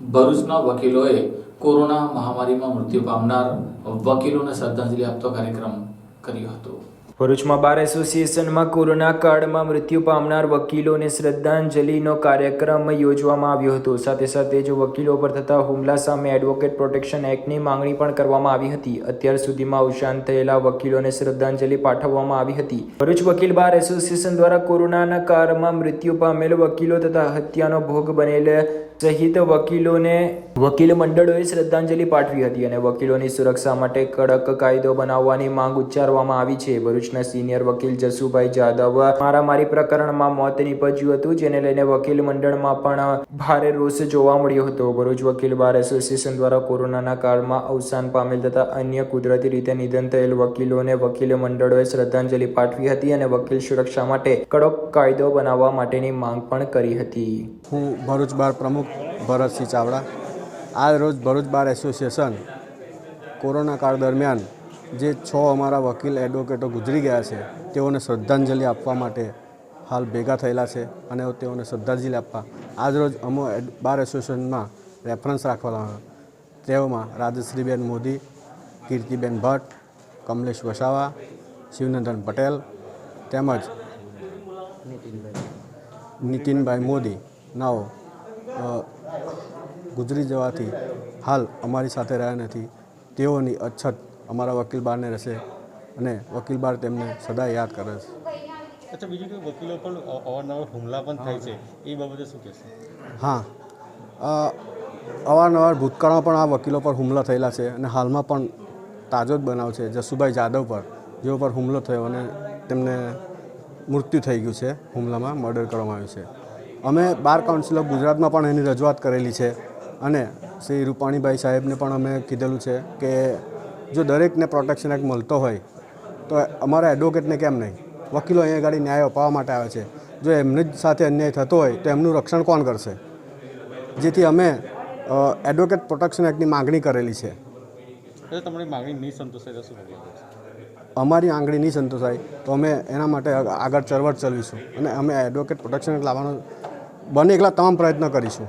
ભરૂચના વકીલોએ કોરોના મહામારીમાં મૃત્યુ પામનાર વકીલોને શ્રદ્ધાંજલિ આપતો કાર્યક્રમ કર્યો હતો। ભરૂચમાં બાર એસોસિએશનમાં કોરોના કાળમાં મૃત્યુ પામનાર વકીલોને શ્રદ્ધાંજલિનો કાર્યક્રમ યોજવામાં આવ્યો હતો। સાથે સાથે જ વકીલો પર થતા હુમલા સામે એડવોકેટ પ્રોટેક્શન એક્ટની માંગણી પણ કરવામાં આવી હતી। અત્યાર સુધીમાં અવસાન થયેલા વકીલોને શ્રદ્ધાંજલિ પાઠવવામાં આવી હતી। ભરૂચ વકીલ બાર એસોસિએશન દ્વારા કોરોનાના કાળમાં મૃત્યુ પામેલ વકીલો તથા હત્યાનો ભોગ બનેલ સહિત વકીલોને વકીલ મંડળોએ શ્રદ્ધાંજલિ પાઠવી હતી અને વકીલોની સુરક્ષા માટે કડક કાયદો બનાવવાની માંગ ઉચ્ચારવામાં આવી છે। ભરૂચના સિનિયર વકીલ જસુભાઈ જાદવ મારામારી પ્રકરણમાં મોત નીપજ્યું હતું, જેને લઈને વકીલ મંડળમાં પણ ભારે રોષ જોવા મળ્યો હતો। ભરૂચ વકીલ બાર એસોસિએશન દ્વારા કોરોનાના કાળમાં અવસાન પામેલ તથા અન્ય કુદરતી રીતે નિધન થયેલ વકીલોને વકીલ મંડળોએ શ્રદ્ધાંજલિ પાઠવી હતી અને વકીલ સુરક્ષા માટે કડક કાયદો બનાવવા માટેની માંગ પણ કરી હતી। હું ભરૂચ બાર પ્રમુખ ભરતસિંહ ચાવડા આજ રોજ ભરૂચ બાર એસોસિએશન કોરોના કાળ દરમિયાન જે 6 અમારા વકીલ એડવોકેટો ગુજરી ગયા છે તેઓને શ્રદ્ધાંજલિ આપવા માટે હાલ ભેગા થયેલા છે અને તેઓને શ્રદ્ધાંજલિ આપવા આજ રોજ અમો બાર એસોસિએશનમાં રેફરન્સ રાખવાના તેઓમાં રાજશ્રીબેન મોદી, કીર્તિબેન ભટ્ટ, કમલેશ વસાવા, શિવનંદન પટેલ તેમજ નીતિનભાઈ મોદી નાઓ ગુજરી જવાથી હાલ અમારી સાથે રહ્યા નથી। તેઓની અછત અમારા વકીલ બારને રહેશે અને વકીલ બાર તેમને સદા યાદ કરે છે। અચ્છા, બીજું કે વકીલો પણ અવારનવાર હુમલા પણ થાય છે, એ બાબતે શું કહેશો? હા, અવારનવાર ભૂતકાળમાં પણ આ વકીલો પર હુમલા થયેલા છે અને હાલમાં પણ તાજો જ બનાવ છે જસુભાઈ જાદવ પર, જેઓ પર હુમલો થયો અને તેમને મૃત્યુ થઈ ગયું છે, હુમલામાં મર્ડર કરવામાં આવ્યું છે। અમે બાર કાઉન્સિલ ઓફ ગુજરાતમાં પણ એની રજૂઆત કરેલી છે અને શ્રી રૂપાણીભાઈ સાહેબને પણ અમે કીધેલું છે કે જો દરેકને પ્રોટેક્શન એક્ટ મળતો હોય તો અમારા એડવોકેટને કેમ નહીં? વકીલો અહીંયા આગળ ન્યાય અપાવવા માટે આવે છે, જો એમની જ સાથે અન્યાય થતો હોય તો એમનું રક્ષણ કોણ કરશે? જેથી અમે એડવોકેટ પ્રોટેક્શન એક્ટની માગણી કરેલી છે। તમારી માગણી નહીં સંતોષાય તો શું કરીએ? અમારી આંગળી નહીં સંતોષાય તો અમે એના માટે આગળ ચળવળ ચલાવીશું અને અમે એડવોકેટ પ્રોટેક્શન એક્ટ લાવવાનો બને એટલા તમામ પ્રયત્ન કરીશું।